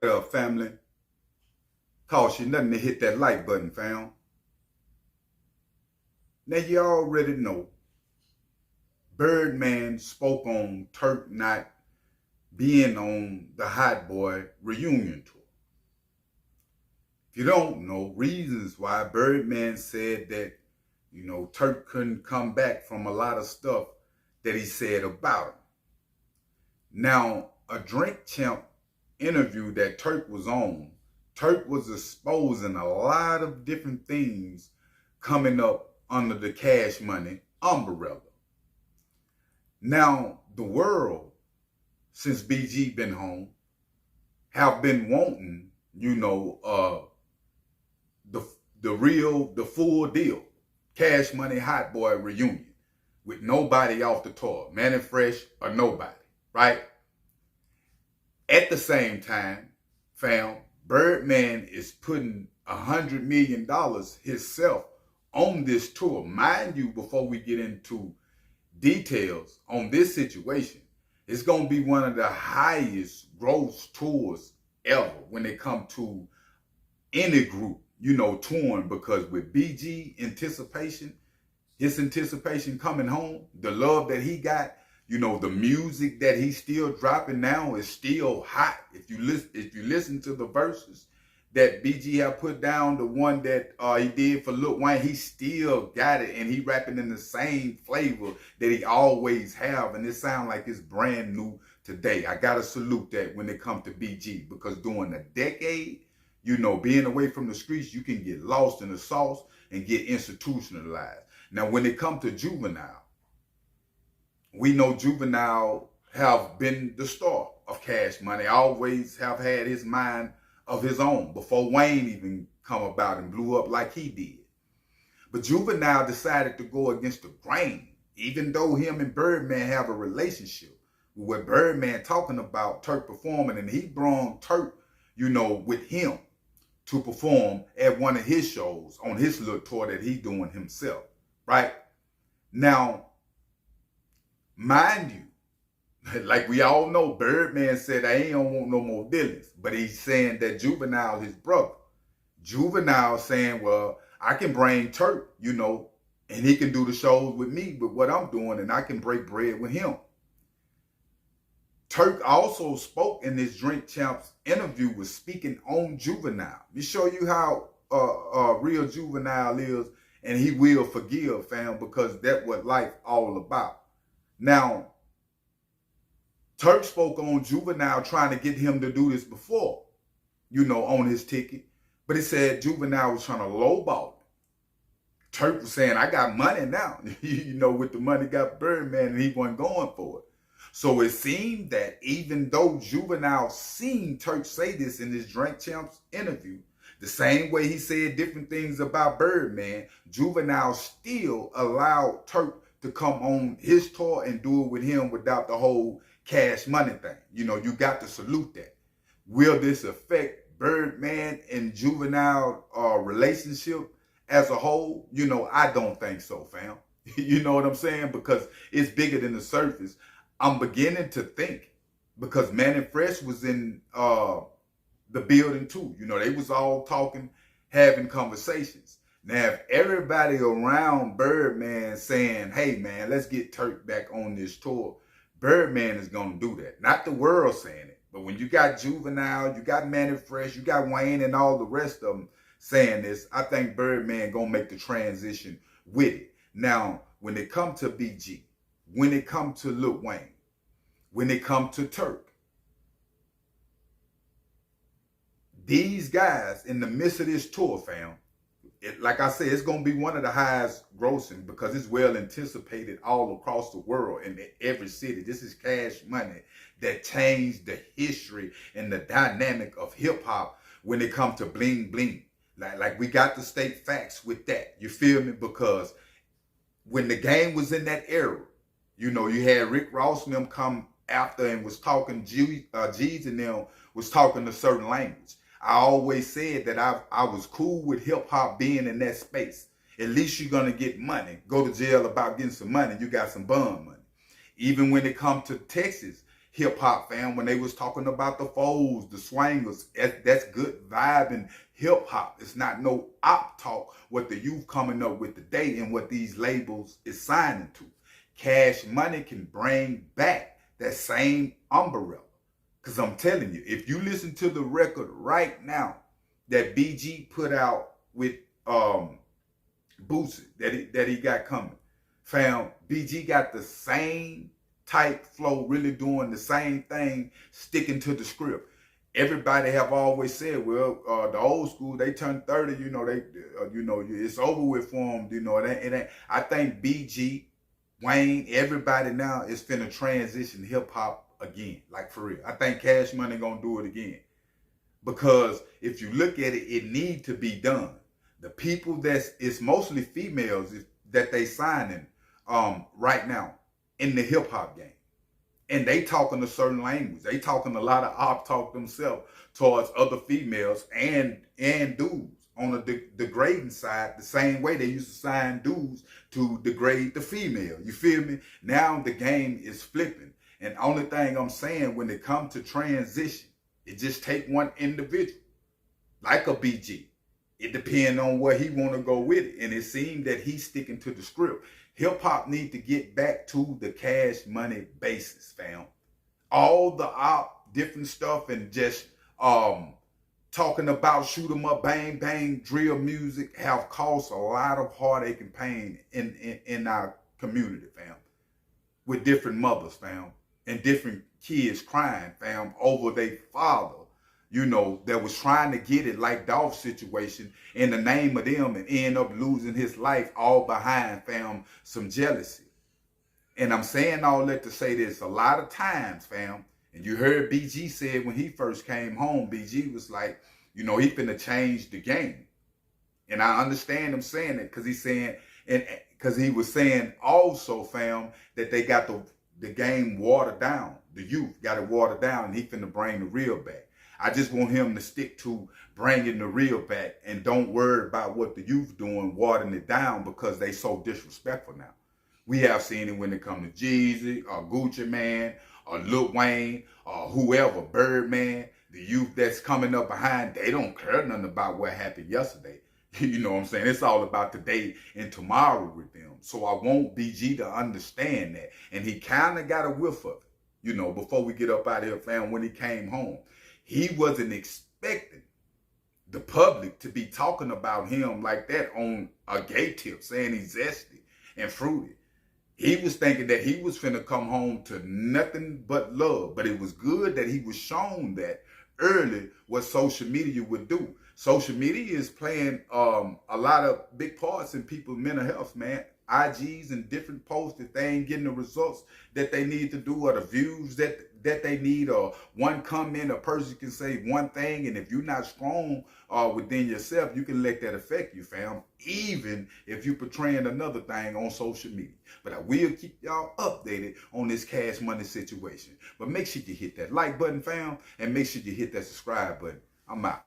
Family, cost you nothing to hit that like button, fam. Now you already know Birdman spoke on Turk not being on the Hot Boy reunion tour. If you don't know, reasons why Birdman said that, Turk couldn't come back from a lot of stuff that he said about him. Now, a Drink Champ interview that Turk was on, Turk was exposing a lot of different things coming up under the Cash Money umbrella. Now, the world, since BG been home, have been wanting, the full deal, Cash Money Hot Boy reunion with nobody off the tour, Manny Fresh or nobody, right? At the same time, fam, Birdman is putting $100 million himself on this tour. Mind you, before we get into details on this situation, it's going to be one of the highest gross tours ever when it comes to any group, touring, because with BG anticipation, his anticipation coming home, the love that he got, the music that he's still dropping now is still hot. If you listen to the verses that BG have put down, the one that he did for Lil Wayne, he still got it, and he rapping in the same flavor that he always have, and it sound like it's brand new today. I gotta salute that when it comes to BG, because during a decade, being away from the streets, you can get lost in the sauce and get institutionalized. Now, when it comes to Juvenile, we know Juvenile have been the star of Cash Money, always have had his mind of his own before Wayne even come about and blew up like he did. But Juvenile decided to go against the grain, even though him and Birdman have a relationship. With Birdman talking about Turk performing, and he brought Turk, with him to perform at one of his shows on his little tour that he's doing himself, right? Now, mind you, like we all know, Birdman said, I ain't don't want no more dealings. But he's saying that Juvenile, his brother. Juvenile saying, well, I can bring Turk, and he can do the shows with me with what I'm doing, and I can break bread with him. Turk also spoke in this Drink Champs interview, was speaking on Juvenile. Let me show you how real Juvenile is, and he will forgive, fam, because that's what life all about. Now, Turk spoke on Juvenile trying to get him to do this before, on his ticket. But he said Juvenile was trying to lowball him. Turk was saying, I got money now. With the money got Birdman, and he wasn't going for it. So it seemed that even though Juvenile seen Turk say this in his Drink Champs interview, the same way he said different things about Birdman, Juvenile still allowed Turk to come on his tour and do it with him without the whole Cash Money thing. You got to salute that. Will this affect Birdman and Juvenile relationship as a whole? I don't think so, fam. You know what I'm saying? Because it's bigger than the surface. I'm beginning to think, because Manny Fresh was in the building too. They was all talking, having conversations. Now, if everybody around Birdman saying, hey, man, let's get Turk back on this tour, Birdman is going to do that. Not the world saying it. But when you got Juvenile, you got Manny Fresh, you got Wayne and all the rest of them saying this, I think Birdman going to make the transition with it. Now, when it comes to BG, when it comes to Lil Wayne, when it comes to Turk, these guys in the midst of this tour, fam, like I said, it's going to be one of the highest grossing, because it's well anticipated all across the world in every city. This is Cash Money that changed the history and the dynamic of hip hop when it comes to bling bling. Like we got to state facts with that. You feel me? Because when the game was in that era, you had Rick Ross and them come after and was talking, G's and them was talking a certain language. I always said that I was cool with hip hop being in that space. At least you're going to get money. Go to jail about getting some money. You got some bond money. Even when it comes to Texas, hip hop, fam. When they was talking about the foes, the swangers, that's good vibing hip hop. It's not no op talk what the youth coming up with today and what these labels is signing to. Cash Money can bring back that same umbrella. Because I'm telling you, if you listen to the record right now that BG put out with Boosie that he got coming, fam, BG got the same type flow, really doing the same thing, sticking to the script. Everybody have always said, well, the old school, they turn 30, it's over with for them, it ain't. I think BG, Wayne, everybody now is finna transition hip hop again, like for real. I think Cash Money gonna do it again. Because if you look at it, it need to be done. The people it's mostly females that they signing right now in the hip hop game. And they talking a certain language. They talking a lot of op talk themselves towards other females and dudes on the degrading side, the same way they used to sign dudes to degrade the female. You feel me? Now the game is flipping. And only thing I'm saying, when it comes to transition, it just take one individual, like a BG. It depends on where he want to go with it. And it seemed that he's sticking to the script. Hip hop need to get back to the Cash Money basis, fam. All the different stuff and just talking about shoot 'em up, bang, bang, drill music have caused a lot of heartache and pain in our community, fam. With different mothers, fam, and different kids crying, fam, over their father, that was trying to get it, like Dolph's situation, in the name of them, and end up losing his life all behind, fam, some jealousy. And I'm saying all that to say this, a lot of times, fam, and you heard BG said when he first came home, BG was like, he finna change the game. And I understand him saying it, because he's saying, and because he was saying also, fam, that they got the game watered down. The youth got it watered down, and he finna bring the real back. I just want him to stick to bringing the real back and don't worry about what the youth doing, watering it down, because they so disrespectful now. We have seen it when it comes to Jeezy or Gucci Man or Lil Wayne or whoever, Birdman. The youth that's coming up behind, they don't care nothing about what happened yesterday. You know what I'm saying? It's all about today and tomorrow with them. So I want BG to understand that. And he kind of got a whiff of it, before we get up out of here, fam, when he came home. He wasn't expecting the public to be talking about him like that on a gay tip, saying he's zesty and fruity. He was thinking that he was finna come home to nothing but love. But it was good that he was shown that early what social media would do. Social media is playing a lot of big parts in people's mental health, man. IGs and different posts, if they ain't getting the results that they need to do, or the views that they need, or one comment, a person can say one thing, and if you're not strong within yourself, you can let that affect you, fam, even if you're portraying another thing on social media. But I will keep y'all updated on this Cash Money situation. But make sure you hit that like button, fam, and make sure you hit that subscribe button. I'm out.